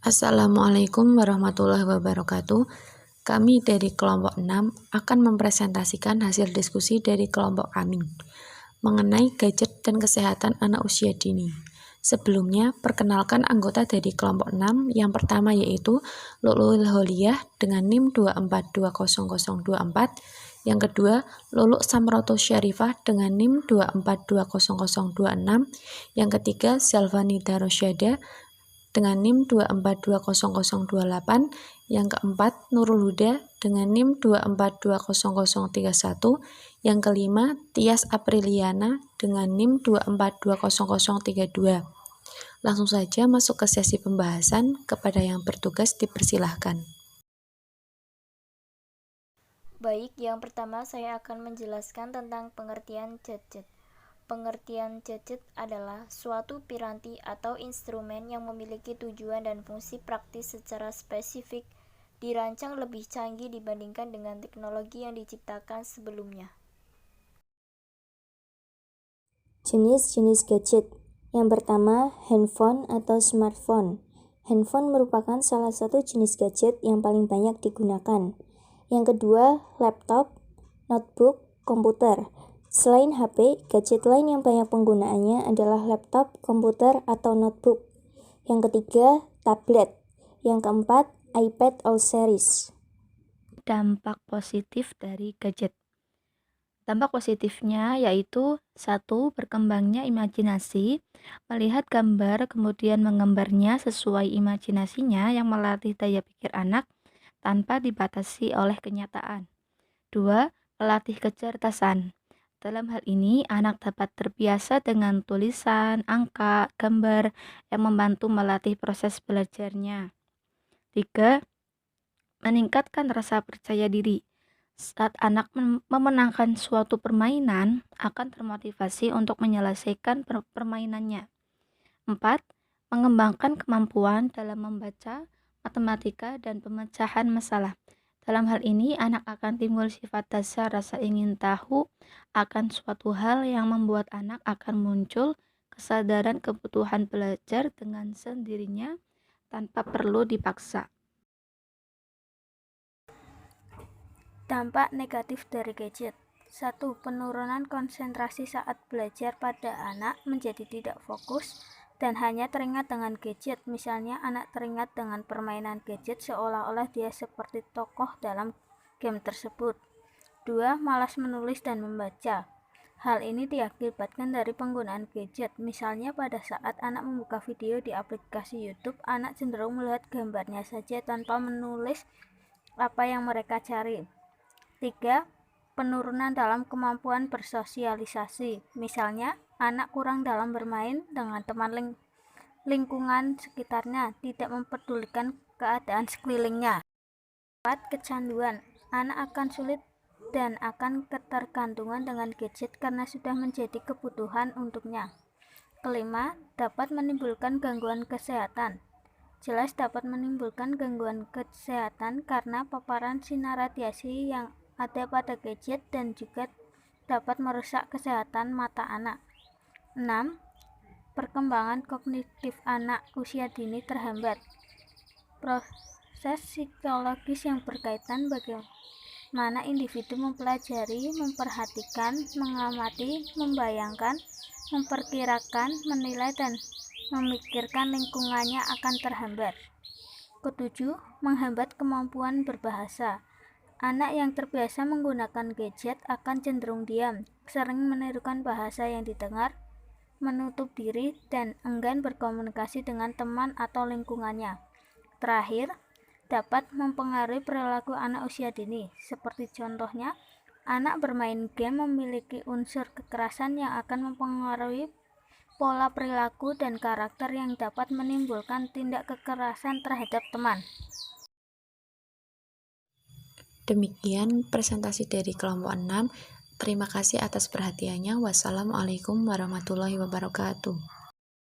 Assalamualaikum warahmatullahi wabarakatuh. Kami dari kelompok 6 akan mempresentasikan hasil diskusi dari kelompok kami mengenai gadget dan kesehatan anak usia dini. Sebelumnya, perkenalkan anggota dari kelompok 6 yang pertama yaitu Lulu'ul Holiyah dengan NIM 2420024, yang kedua Lulu' Samroto Syarifah dengan NIM 2420026, yang ketiga Selvani Darosyada dengan NIM 2420028, yang keempat Nurul Huda dengan NIM 2420031, yang kelima Tias Apriliana dengan NIM 2420032. Langsung saja masuk ke sesi pembahasan. Kepada yang bertugas dipersilahkan. Baik, yang pertama saya akan menjelaskan tentang pengertian gadget. Pengertian gadget adalah suatu piranti atau instrumen yang memiliki tujuan dan fungsi praktis secara spesifik, dirancang lebih canggih dibandingkan dengan teknologi yang diciptakan sebelumnya. Jenis-jenis gadget. Yang pertama, handphone atau smartphone. Handphone merupakan salah satu jenis gadget yang paling banyak digunakan. Yang kedua, laptop, notebook, komputer. Selain HP, gadget lain yang banyak penggunaannya adalah laptop, komputer, atau notebook. Yang ketiga, tablet. Yang keempat, iPad All Series. Dampak positif dari gadget. Dampak positifnya yaitu 1. Berkembangnya imajinasi, melihat gambar kemudian menggambarnya sesuai imajinasinya yang melatih daya pikir anak tanpa dibatasi oleh kenyataan. 2. Melatih kecerdasan. Dalam hal ini, anak dapat terbiasa dengan tulisan, angka, gambar yang membantu melatih proses belajarnya. 3. Meningkatkan rasa percaya diri. Saat anak memenangkan suatu permainan, akan termotivasi untuk menyelesaikan permainannya. 4. Mengembangkan kemampuan dalam membaca, matematika, dan pemecahan masalah. Dalam hal ini, anak akan timbul sifat dasar rasa ingin tahu akan suatu hal yang membuat anak akan muncul kesadaran kebutuhan belajar dengan sendirinya tanpa perlu dipaksa. Dampak negatif dari gadget. 1. Penurunan konsentrasi saat belajar pada anak menjadi tidak fokus dan hanya teringat dengan gadget. Misalnya, anak teringat dengan permainan gadget seolah-olah dia seperti tokoh dalam game tersebut. 2. Malas menulis dan membaca. Hal ini diakibatkan dari penggunaan gadget. Misalnya, pada saat anak membuka video di aplikasi YouTube, anak cenderung melihat gambarnya saja tanpa menulis apa yang mereka cari. 3. Penurunan dalam kemampuan bersosialisasi. Misalnya, anak kurang dalam bermain dengan teman lingkungan sekitarnya, tidak mempedulikan keadaan sekelilingnya. 4. Kecanduan. Anak akan sulit dan akan ketergantungan dengan gadget karena sudah menjadi kebutuhan untuknya. Kelima, dapat menimbulkan gangguan kesehatan. Jelas dapat menimbulkan gangguan kesehatan karena paparan sinar radiasi yang ada pada gadget dan juga dapat merusak kesehatan mata anak. 6. Perkembangan kognitif anak usia dini terhambat. Proses psikologis yang berkaitan bagaimana individu mempelajari, memperhatikan, mengamati, membayangkan, memperkirakan, menilai, dan memikirkan lingkungannya akan terhambat. Ketujuh, menghambat kemampuan berbahasa. Anak yang terbiasa menggunakan gadget akan cenderung diam, sering menirukan bahasa yang didengar, menutup diri, dan enggan berkomunikasi dengan teman atau lingkungannya. Terakhir, dapat mempengaruhi perilaku anak usia dini, seperti contohnya, anak bermain game memiliki unsur kekerasan yang akan mempengaruhi pola perilaku dan karakter yang dapat menimbulkan tindak kekerasan terhadap teman. Demikian presentasi dari kelompok 6. Terima kasih atas perhatiannya. Wassalamualaikum warahmatullahi wabarakatuh.